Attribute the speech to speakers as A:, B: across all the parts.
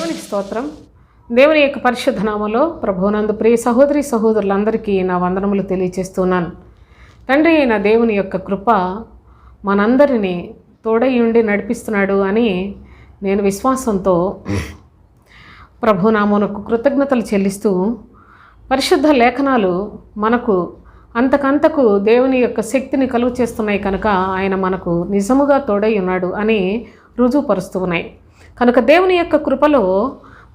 A: దేవునికి స్తోత్రం. దేవుని యొక్క పరిశుద్ధ నామములో ప్రభువునందు ప్రియ సహోదరి సహోదరులందరికీ నా వందనములు తెలియజేస్తున్నాను. తండ్రి అయిన దేవుని యొక్క కృప మనందరినీ తోడై ఉండి నడిపిస్తున్నాడు అని నేను విశ్వాసంతో ప్రభునామమునకు కృతజ్ఞతలు చెల్లిస్తూ, పరిశుద్ధ లేఖనాలు మనకు అంతకంతకు దేవుని యొక్క శక్తిని కలుగు చేస్తున్నాయి కనుక ఆయన మనకు నిజముగా తోడై ఉన్నాడు అని రుజువుపరుస్తూ ఉన్నాయి. కనుక దేవుని యొక్క కృపలో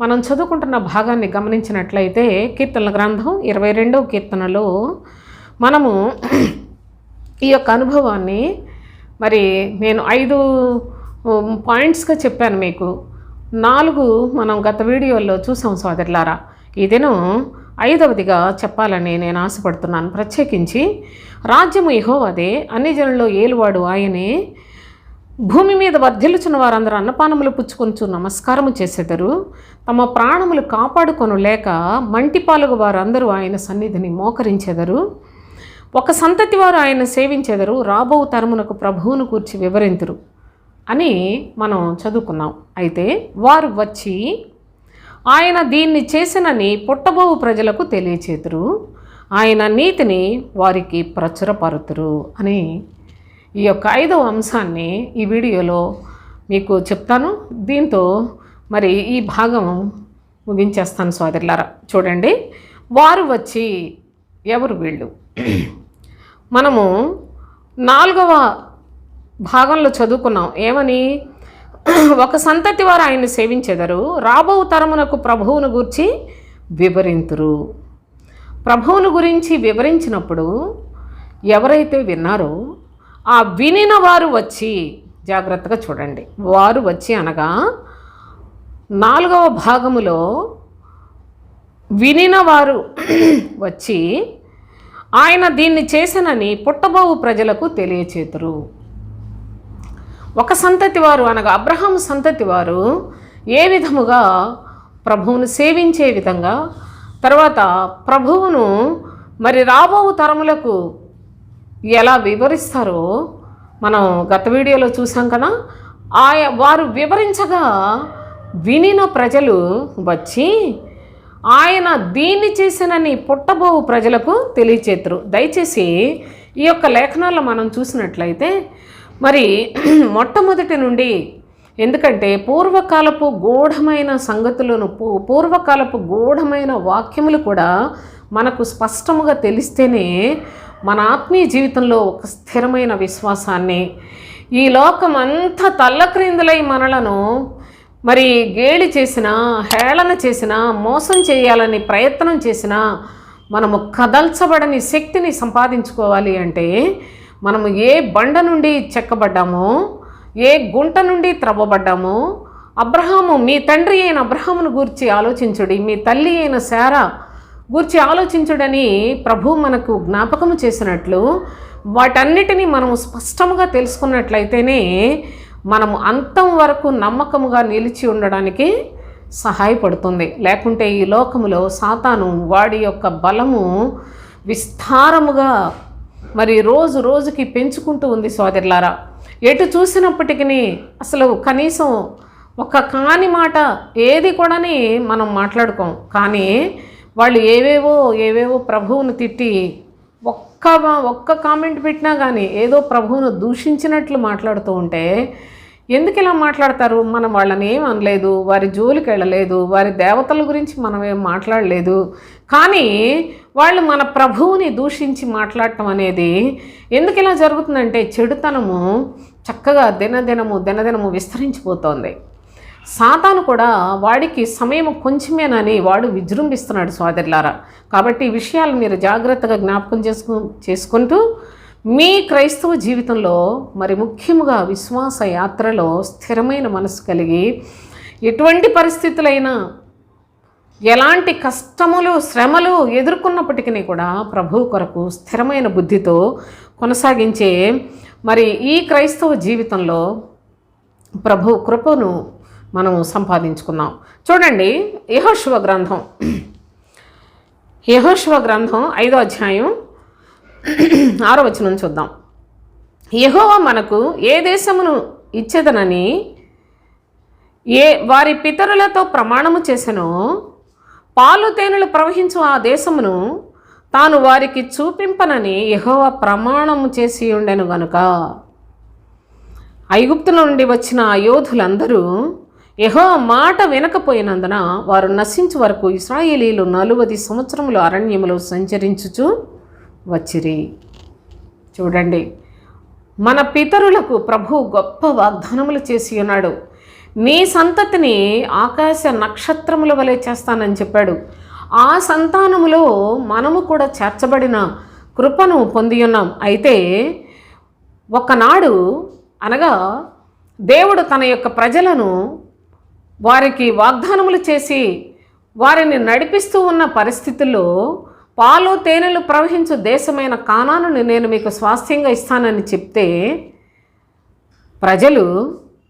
A: మనం చదువుకుంటున్న భాగాన్ని గమనించినట్లయితే కీర్తనల గ్రంథం 22వ కీర్తనలో మనము ఈ యొక్క అనుభవాన్ని మరి నేను 5 పాయింట్స్గా చెప్పాను. మీకు 4 మనం గత వీడియోల్లో చూసాం సోదరులారా. ఈ దినం 5వదిగా చెప్పాలని నేను ఆశపడుతున్నాను. ప్రత్యేకించి రాజ్యము యెహోవాదే, అన్ని జనుల్లో ఏలువాడు ఆయనే, భూమి మీద వర్ధిల్లుచున్న వారందరూ అన్నపానములు పుచ్చుకొనుచు నమస్కారము చేసేదరు, తమ ప్రాణములు కాపాడుకొను లేక మంటిపాలుగు వారందరూ ఆయన సన్నిధిని మోకరించెదరు, ఒక సంతతి వారు ఆయన సేవించెదరు, రాబో తరమునకు ప్రభువును కూర్చి వివరింతురు అని మనం చదువుకున్నాం. అయితే వారు వచ్చి ఆయన దీన్ని చేసినని పుట్టబోవు ప్రజలకు తెలియచేతురు, ఆయన నీతిని వారికి ప్రచురపరుతురు అని ఈ యొక్క 5వ అంశాన్ని ఈ వీడియోలో మీకు చెప్తాను. దీంతో మరి ఈ భాగం ముగించేస్తాను సోదరులారా. చూడండి, వారు వచ్చి ఎవరు వీళ్ళు? మనము 4వ భాగంలో చదువుకున్నాం. ఏమని? ఒక సంతతి వారు ఆయన్ని సేవించెదరు, రాబో తరమునకు ప్రభువును గురించి వివరింతురు. ప్రభువును గురించి వివరించినప్పుడు ఎవరైతే విన్నారో ఆ వినిన వారు వచ్చి, జాగ్రత్తగా చూడండి, వారు వచ్చి అనగా 4వ భాగములో వినిన వారు వచ్చి ఆయన దీన్ని చేసినని పుట్టబోవు ప్రజలకు తెలియచేతురు. ఒక సంతతి వారు అనగా అబ్రహాము సంతతి వారు ఏ విధముగా ప్రభువును సేవించే విధంగా, తర్వాత ప్రభువును మరి రాబో తరములకు ఎలా వివరిస్తారో మనం గత వీడియోలో చూసాం కదా. వారు వివరించగా వినిన ప్రజలు వచ్చి ఆయన దీన్ని చేసినని పుట్టబోవు ప్రజలకు తెలియచేతురు. దయచేసి ఈ యొక్క లేఖనాల్లో మనం చూసినట్లయితే మరి మొట్టమొదటి నుండి, ఎందుకంటే పూర్వకాలపు గూఢమైన సంగతులను, పూర్వకాలపు గూఢమైన వాక్యములు కూడా మనకు స్పష్టముగా తెలిస్తేనే మన ఆత్మీయ జీవితంలో ఒక స్థిరమైన విశ్వాసాన్ని, ఈ లోకం అంతా తల్లక్రిందులై మనలను మరి గేలి చేసినా, హేళన చేసినా, మోసం చేయాలని ప్రయత్నం చేసినా మనము కదల్చబడని శక్తిని సంపాదించుకోవాలి అంటే మనము ఏ బండ నుండి చెక్కబడ్డామో, ఏ గుంట నుండి త్రవ్వబడ్డామో, అబ్రహాము, మీ తండ్రి అయిన అబ్రహామును గూర్చి ఆలోచించుడి, మీ తల్లి అయిన శారా గూర్చి ఆలోచించుడని ప్రభు మనకు జ్ఞాపకము చేసినట్లు వాటన్నిటినీ మనము స్పష్టముగా తెలుసుకున్నట్లయితేనే మనము అంతం వరకు నమ్మకముగా నిలిచి ఉండడానికి సహాయపడుతుంది. లేకుంటే ఈ లోకములో సాతాను వాడి యొక్క బలము విస్తారముగా మరి రోజు రోజుకి పెంచుకుంటూ ఉంది సోదరులారా. ఎటు చూసినప్పటికీ అసలు కనీసం ఒక కాని మాట ఏది కూడాని మనం మాట్లాడుకోం. కానీ వాళ్ళు ఏవేవో ప్రభువును తిట్టి ఒక్క కామెంట్ పెట్టినా కానీ ఏదో ప్రభువును దూషించినట్లు మాట్లాడుతూ ఉంటే, ఎందుకు ఇలా మాట్లాడతారు? మనం వాళ్ళని ఏం అనలేదు, వారి జోలికి వెళ్ళలేదు, వారి దేవతల గురించి మనం ఏం మాట్లాడలేదు. కానీ వాళ్ళు మన ప్రభువుని దూషించి మాట్లాడటం అనేది ఎందుకు ఇలా జరుగుతుందంటే, చెడుతనము చక్కగా దినదినము విస్తరించిపోతోంది. సాతాను కూడా వాడికి సమయం కొంచెమేనని వాడు విజృంభిస్తున్నాడు సోదరులారా. కాబట్టి ఈ విషయాలు మీరు జాగ్రత్తగా జ్ఞాపకం చేసుకుంటూ మీ క్రైస్తవ జీవితంలో మరి ముఖ్యముగా విశ్వాస యాత్రలో స్థిరమైన మనసు కలిగి, ఎటువంటి పరిస్థితులైనా, ఎలాంటి కష్టములు శ్రమలు ఎదుర్కొన్నప్పటికీ కూడా ప్రభువు కొరకు స్థిరమైన బుద్ధితో కొనసాగించే మరి ఈ క్రైస్తవ జీవితంలో ప్రభు కృపను మనం సంపాదించుకున్నాం. చూడండి, యెహోషువ గ్రంథం 5వ అధ్యాయం 6వ వచనం చూద్దాం. యెహోవా మనకు ఏ దేశమును ఇచ్చేదనని వారి పితరులతో ప్రమాణము చేసెనో పాలు తేనెలు ప్రవహించు ఆ దేశమును తాను వారికి చూపింపనని యెహోవా ప్రమాణము చేసి ఉండెను గనుక ఐగుప్తుల నుండి వచ్చిన ఆ యోధులందరూ యెహోవా మాట వినకపోయినందున వారు నశించు వరకు ఇశ్రాయేలీయులు 40 సంవత్సరములు అరణ్యములో సంచరించుచు వచ్చిరి. చూడండి, మన పితరులకు ప్రభు గొప్ప వాగ్దానములు చేసి ఉన్నాడు. నీ సంతతిని ఆకాశ నక్షత్రముల వలె చేస్తానని చెప్పాడు. ఆ సంతానములో మనము కూడా చేర్చబడిన కృపను పొంది ఉన్నాం. అయితే ఒకనాడు అనగా దేవుడు తన యొక్క ప్రజలను వారికి వాగ్దానములు చేసి వారిని నడిపిస్తూ ఉన్న పరిస్థితుల్లో పాలు తేనెలు ప్రవహించు దేశమైన కానానుని నేను మీకు స్వాస్థ్యంగా ఇస్తానని చెప్తే ప్రజలు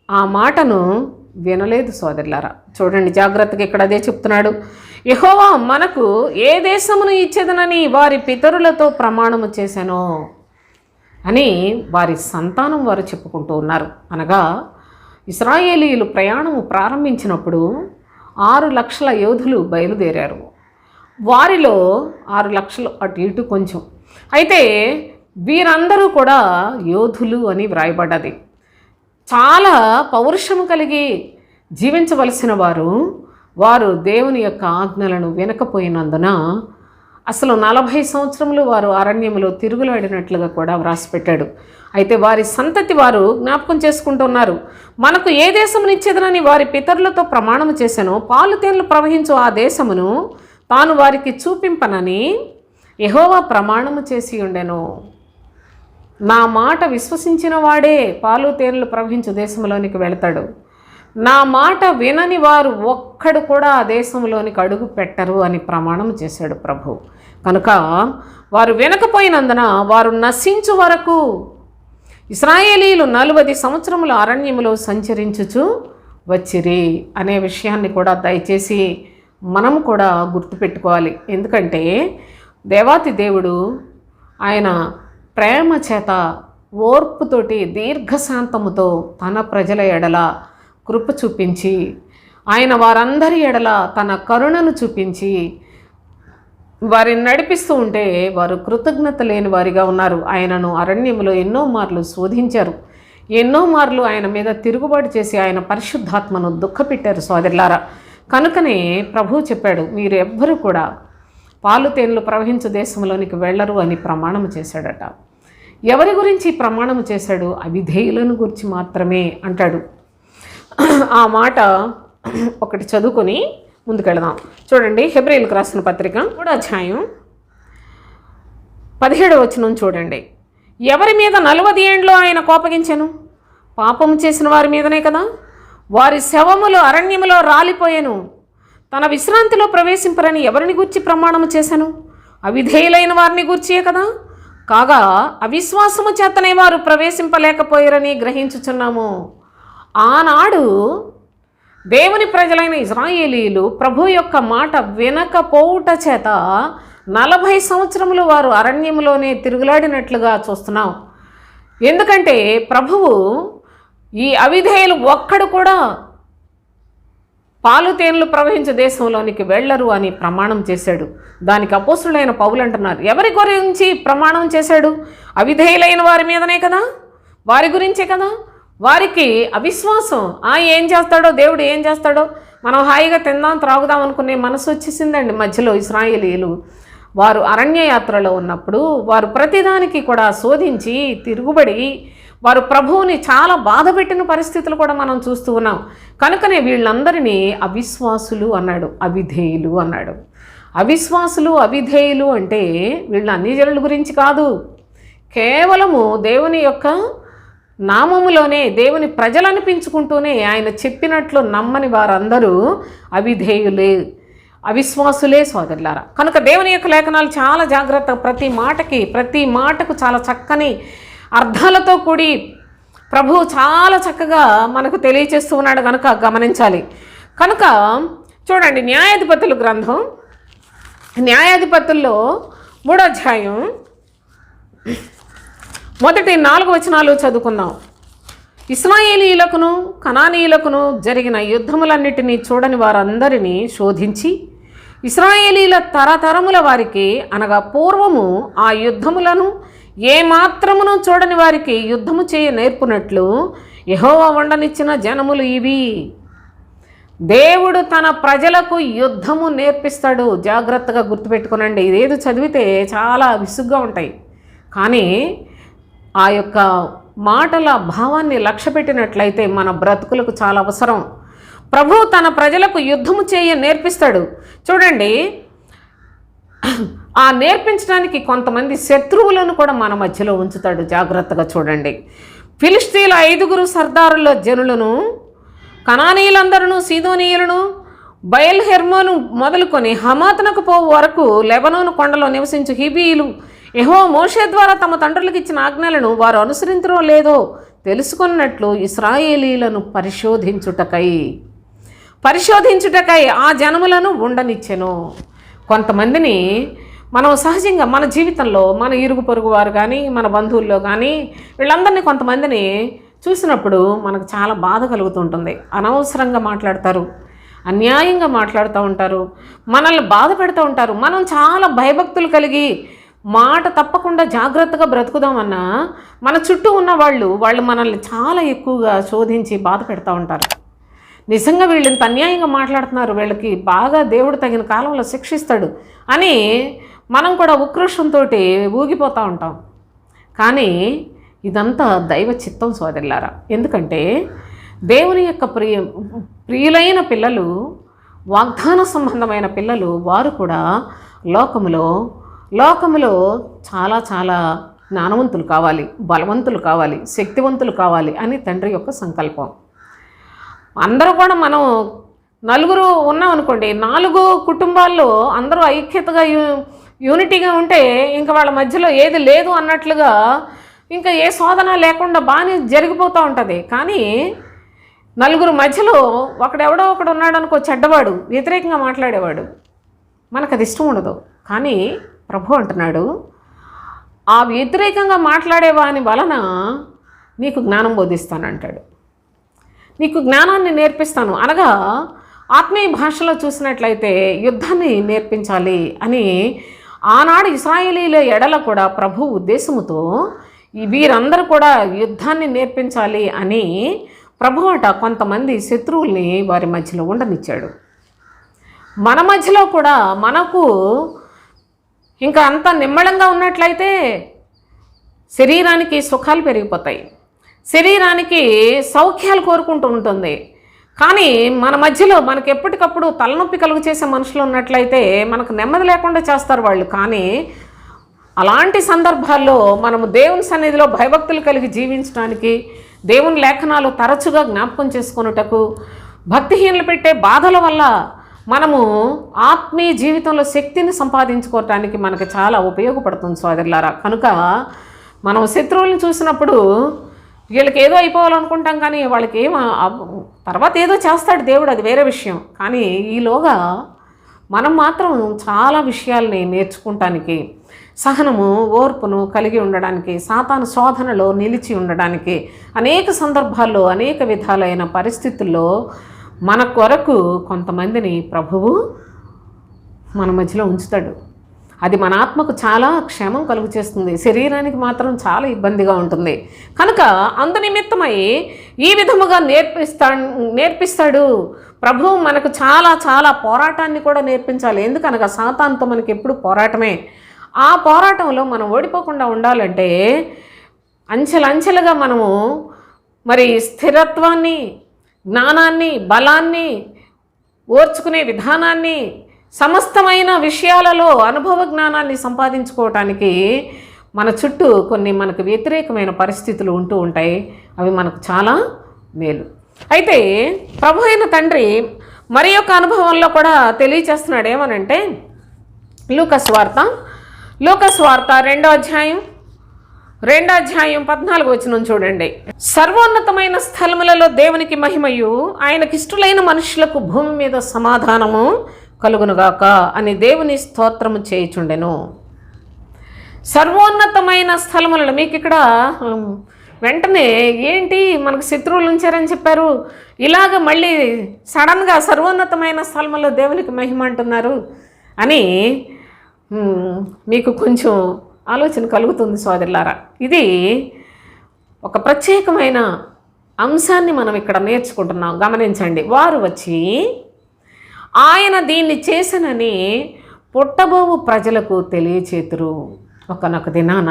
A: ఆ మాటను వినలేదు సోదరులారా. చూడండి జాగ్రత్తగా, ఇక్కడ అదే చెప్తున్నాడు. యెహోవా మనకు ఏ దేశమును ఇచ్చేదనని వారి పితరులతో ప్రమాణము చేశానో అని వారి సంతానం వారు చెప్పుకుంటూ ఉన్నారు. అనగా ఇశ్రాయేలీయులు ప్రయాణము ప్రారంభించినప్పుడు 6 లక్షల యోధులు బయలుదేరారు. వారిలో 6 లక్షలు అటు ఇటు కొంచెం. అయితే వీరందరూ కూడా యోధులు అని వ్రాయబడ్డది. చాలా పౌరుషము కలిగి జీవించవలసిన వారు దేవుని యొక్క ఆజ్ఞలను వినకపోయినందున అసలు 40 సంవత్సరములు వారు అరణ్యములో తిరుగులాడినట్లుగా కూడా వ్రాసిపెట్టాడు. అయితే వారి సంతతి వారు జ్ఞాపకం చేసుకుంటున్నారు, మనకు ఏ దేశమునిచ్చేదనని వారి పితరులతో ప్రమాణము చేశానో పాలు తేనెలు ప్రవహించు ఆ దేశమును తాను వారికి చూపింపనని యెహోవా ప్రమాణము చేసి ఉండెను. నా మాట విశ్వసించిన వాడే పాలు తేనెలు ప్రవహించు దేశంలోనికి వెళతాడు. నా మాట వినని వారు ఒక్కడు కూడా ఆ దేశంలోనికి అడుగు పెట్టరు అని ప్రమాణం చేశాడు ప్రభు. కనుక వారు వినకపోయినందున వారు నశించు వరకు ఇశ్రాయేలీయులు 40 సంవత్సరముల అరణ్యములో సంచరించుచు వచ్చిరి అనే విషయాన్ని కూడా దయచేసి మనము కూడా గుర్తుపెట్టుకోవాలి. ఎందుకంటే దేవాతి దేవుడు ఆయన ప్రేమ చేత ఓర్పుతోటి దీర్ఘశాంతముతో తన ప్రజల ఎడల కృప చూపించి ఆయన వారందరి ఎడల తన కరుణను చూపించి వారిని నడిపిస్తూ ఉంటే వారు కృతజ్ఞత లేని వారిగా ఉన్నారు. ఆయనను అరణ్యములో ఎన్నో మార్లు శోధించారు, ఎన్నో మార్లు ఆయన మీద తిరుగుబాటు చేసి ఆయన పరిశుద్ధాత్మను దుఃఖపెట్టారు సోదరులారా. కనుకనే ప్రభువు చెప్పాడు, మీరు ఎవ్వరూ కూడా పాలు తేనెలు ప్రవహించు దేశంలోనికి వెళ్ళరు అని ప్రమాణం చేశాడట. ఎవరి గురించి ప్రమాణం చేశాడు? అవిధేయులను గురించి మాత్రమే అంటాడు. ఆ మాట ఒకటి చదువుకొని ముందుకెళదాం. చూడండి, హెబ్రీయులకు రాసిన పత్రిక 3వ అధ్యాయం 17వ వచనం చూడండి. ఎవరి మీద 40 ఏండ్లు ఆయన కోపగించెను? పాపము చేసిన వారి మీదనే కదా. వారి శవములు అరణ్యములో రాలిపోయెను. తన విశ్రాంతిలో ప్రవేశింపరని ఎవరిని గూర్చి ప్రమాణము చేశాను? అవిధేయులైన వారిని గూర్చియే కదా. కాగా అవిశ్వాసము చేతనే వారు ప్రవేశింపలేకపోయారని గ్రహించుచున్నాము. ఆనాడు దేవుని ప్రజలైన ఇశ్రాయేలీయులు ప్రభు యొక్క మాట వినకపోవుట చేత 40 సంవత్సరములు వారు అరణ్యములోనే తిరుగులాడినట్లుగా చూస్తున్నాం. ఎందుకంటే ప్రభువు ఈ అవిధేయులు ఒక్కడు కూడా పాలు తేనెలు ప్రవహించే దేశంలోనికి వెళ్ళరు అని ప్రమాణం చేశాడు. దానికి అపోస్తులైన పౌలు అంటున్నారు, ఎవరి గురించి ప్రమాణం చేశాడు? అవిధేయులైన వారి మీదనే కదా, వారి గురించే కదా. వారికి అవిశ్వాసం, ఏం చేస్తాడో దేవుడు ఏం చేస్తాడో, మనం హాయిగా తిందాం త్రాగుదాం అనుకునే మనసు వచ్చేసిందండి మధ్యలో. ఇశ్రాయేలీయులు వారు అరణ్య యాత్రలో ఉన్నప్పుడు వారు ప్రతిదానికి కూడా శోధించి తిరుగుబడి వారు ప్రభువుని చాలా బాధపెట్టిన పరిస్థితులు కూడా మనం చూస్తూ ఉన్నాం. కనుకనే వీళ్ళందరినీ అవిశ్వాసులు అన్నాడు, అవిధేయులు అన్నాడు. అవిశ్వాసులు అవిధేయులు అంటే వీళ్ళ అన్ని జనుల గురించి కాదు, కేవలము దేవుని యొక్క నామములోనే దేవుని ప్రజలు అనిపించుకుంటూనే ఆయన చెప్పినట్లు నమ్మని వారందరూ అవిధేయులే, అవిశ్వాసులే సోదరులారా. కనుక దేవుని యొక్క లేఖనాలు చాలా జాగ్రత్త, ప్రతి మాటకు చాలా చక్కని అర్థాలతో కూడి ప్రభువు చాలా చక్కగా మనకు తెలియచేస్తూ ఉన్నాడు కనుక గమనించాలి. కనుక చూడండి, న్యాయాధిపతుల గ్రంథం, న్యాయాధిపతుల్లో 3వ అధ్యాయం మొదటి 4 వచనాలు చదువుకుందాం. ఇశ్రాయేలీయులకును కనానీయులకును జరిగిన యుద్ధములన్నిటినీ చూడని వారందరినీ శోధించి ఇశ్రాయేలీల తరతరముల వారికి అనగా పూర్వము ఆ యుద్ధములను ఏమాత్రమును చూడని వారికి యుద్ధము చేయ నేర్పునట్లు యెహోవా వండనిచ్చిన జనములు ఇవి. దేవుడు తన ప్రజలకు యుద్ధము నేర్పిస్తాడు. జాగ్రత్తగా గుర్తుపెట్టుకునండి. ఇదేదో చదివితే చాలా విసుగ్గా ఉంటాయి, కానీ ఆ యొక్క మాటల భావాన్ని లక్ష్య పెట్టినట్లయితే మన బ్రతుకులకు చాలా అవసరం. ప్రభు తన ప్రజలకు యుద్ధము చేయ నేర్పిస్తాడు. చూడండి, ఆ నేర్పించడానికి కొంతమంది శత్రువులను కూడా మన మధ్యలో ఉంచుతాడు. జాగ్రత్తగా చూడండి. ఫిలిష్తీయుల 5 సర్దారుల జనులను, కనానీయులందరూ, సీదోనీయులను, బయల్ హెర్మోను మొదలుకొని హమాతునకు పోవు వరకు లెబనోను కొండలో నివసించు హిబీయులు యెహోవా మోషే ద్వారా తమ తండ్రులకు ఇచ్చిన ఆజ్ఞలను వారు అనుసరించరో లేదో తెలుసుకున్నట్లు ఇశ్రాయేలీలను పరిశోధించుటకై ఆ జనములను ఉండనిచ్చెను. కొంతమందిని మనం సహజంగా మన జీవితంలో మన ఇరుగు పొరుగు వారు కానీ మన బంధువుల్లో కానీ వీళ్ళందరినీ కొంతమందిని చూసినప్పుడు మనకు చాలా బాధ కలుగుతుంటుంది. అనవసరంగా మాట్లాడతారు, అన్యాయంగా మాట్లాడుతూ ఉంటారు, మనల్ని బాధ పెడుతూ ఉంటారు. మనం చాలా భయభక్తులు కలిగి మాట తప్పకుండా జాగ్రత్తగా బ్రతుకుదామన్నా మన చుట్టూ ఉన్న వాళ్ళు మనల్ని చాలా ఎక్కువగా శోధించి బాధ పెడతా ఉంటారు. నిజంగా వీళ్ళు ఇంత అన్యాయంగా మాట్లాడుతున్నారు, వీళ్ళకి బాగా దేవుడు తగిన కాలంలో శిక్షిస్తాడు అని మనం కూడా ఉక్రోషంతో ఊగిపోతూ ఉంటాం. కానీ ఇదంతా దైవ చిత్తం సోదరులారా. ఎందుకంటే దేవుని యొక్క ప్రియులైన పిల్లలు, వాగ్దాన సంబంధమైన పిల్లలు, వారు కూడా లోకములో చాలా చాలా జ్ఞానవంతులు కావాలి, బలవంతులు కావాలి, శక్తివంతులు కావాలి అని తండ్రి యొక్క సంకల్పం. అందరూ కూడా మనం 4 ఉన్నాం అనుకోండి, 4 కుటుంబాల్లో అందరూ ఐక్యతగా యూనిటీగా ఉంటే ఇంకా వాళ్ళ మధ్యలో ఏది లేదు అన్నట్లుగా ఇంకా ఏ శోధన లేకుండా బాగానే జరిగిపోతూ ఉంటుంది. కానీ 4 మధ్యలో ఒకడెవడో ఒకడు ఉన్నాడు అనుకో, చెడ్డవాడు, వ్యతిరేకంగా మాట్లాడేవాడు, మనకు అది ఇష్టం ఉండదు. కానీ ప్రభు అంటున్నాడు, ఆ వ్యతిరేకంగా మాట్లాడేవాని వలన నీకు జ్ఞానం బోధిస్తానంటాడు, నీకు జ్ఞానాన్ని నేర్పిస్తాను. అనగా ఆత్మీయ భాషలో చూసినట్లయితే యుద్ధాన్ని నేర్పించాలి అని ఆనాడు ఇశ్రాయేలీల ఎడల కూడా ప్రభు ఉద్దేశముతో వీరందరూ కూడా యుద్ధాన్ని నేర్పించాలి అని ప్రభు అట కొంతమంది శత్రువుల్ని వారి మధ్యలో ఉండనిచ్చాడు. మన మధ్యలో కూడా మనకు ఇంకా అంత నిమ్మళంగా ఉన్నట్లయితే శరీరానికి సుఖాలు పెరిగిపోతాయి, శరీరానికి సౌఖ్యాలు కోరుకుంటూ ఉంటుంది. కానీ మన మధ్యలో మనకు ఎప్పటికప్పుడు తలనొప్పి కలుగు చేసే మనుషులు ఉన్నట్లయితే మనకు నెమ్మది లేకుండా చేస్తారు వాళ్ళు. కానీ అలాంటి సందర్భాల్లో మనము దేవుని సన్నిధిలో భయభక్తులు కలిగి జీవించడానికి, దేవుని లేఖనాలు తరచుగా జ్ఞాపకం చేసుకొనుటకు, భక్తిహీనలు పెట్టే బాధల వల్ల మనము ఆత్మీయ జీవితంలో శక్తిని సంపాదించుకోవటానికి మనకు చాలా ఉపయోగపడుతుంది సోదరులారా. కనుక మనం శత్రువులను చూసినప్పుడు వీళ్ళకి ఏదో అయిపోవాలనుకుంటాం, కానీ వాళ్ళకి తర్వాత ఏదో చేస్తాడు దేవుడు, అది వేరే విషయం. కానీ ఈలోగా మనం మాత్రం చాలా విషయాల్ని నేర్చుకుంటానికి, సహనము, ఓర్పును కలిగి ఉండడానికి, సాతాను శోధనలో నిలిచి ఉండడానికి, అనేక సందర్భాల్లో అనేక విధాలైన పరిస్థితుల్లో మన కొరకు కొంతమందిని ప్రభువు మన మధ్యలో ఉంచుతాడు. అది మన ఆత్మకు చాలా క్షేమం కలుగు చేస్తుంది, శరీరానికి మాత్రం చాలా ఇబ్బందిగా ఉంటుంది. కనుక అందునిమిత్తమై ఈ విధముగా నేర్పిస్తాడు ప్రభువు. మనకు చాలా చాలా పోరాటాన్ని కూడా నేర్పించాలి. ఎందుకనగా సాతానుతో మనకి ఎప్పుడు పోరాటమే. ఆ పోరాటంలో మనం ఓడిపోకుండా ఉండాలంటే అంచెలంచెలుగా మనము మరి స్థిరత్వాన్ని, జ్ఞానాన్ని, బలాన్ని, ఓర్చుకునే విధానాన్ని, సమస్తమైన విషయాలలో అనుభవ జ్ఞానాన్ని సంపాదించుకోవటానికి మన చుట్టూ కొన్ని మనకు వ్యతిరేకమైన పరిస్థితులు ఉంటూ ఉంటాయి. అవి మనకు చాలా మేలు. అయితే ప్రభు అయిన తండ్రి మరి యొక్క అనుభవంలో కూడా తెలియచేస్తున్నాడు. ఏమనంటే లూకా సువార్త 2వ అధ్యాయం 14 చూడండి. సర్వోన్నతమైన స్థలములలో దేవునికి మహిమయు, ఆయనకిష్టులైన మనుషులకు భూమి మీద సమాధానము కలుగునుగాక అని దేవుని స్తోత్రము చేయుచుండెను. సర్వోన్నతమైన స్థలములలో, మీకు ఇక్కడ వెంటనే ఏంటి మనకు శత్రువులు ఉంచారని చెప్పారు, ఇలాగ మళ్ళీ సడన్గా సర్వోన్నతమైన స్థలంలో దేవునికి మహిమ అంటున్నారు అని మీకు కొంచెం ఆలోచన కలుగుతుంది సోదరులారా. ఇది ఒక ప్రత్యేకమైన అంశాన్ని మనం ఇక్కడ నేర్చుకుంటున్నాం. గమనించండి. వారు వచ్చి ఆయన దీన్ని చేసనని పుట్టబోవు ప్రజలకు తెలియచేతురు. ఒకనొక దినాన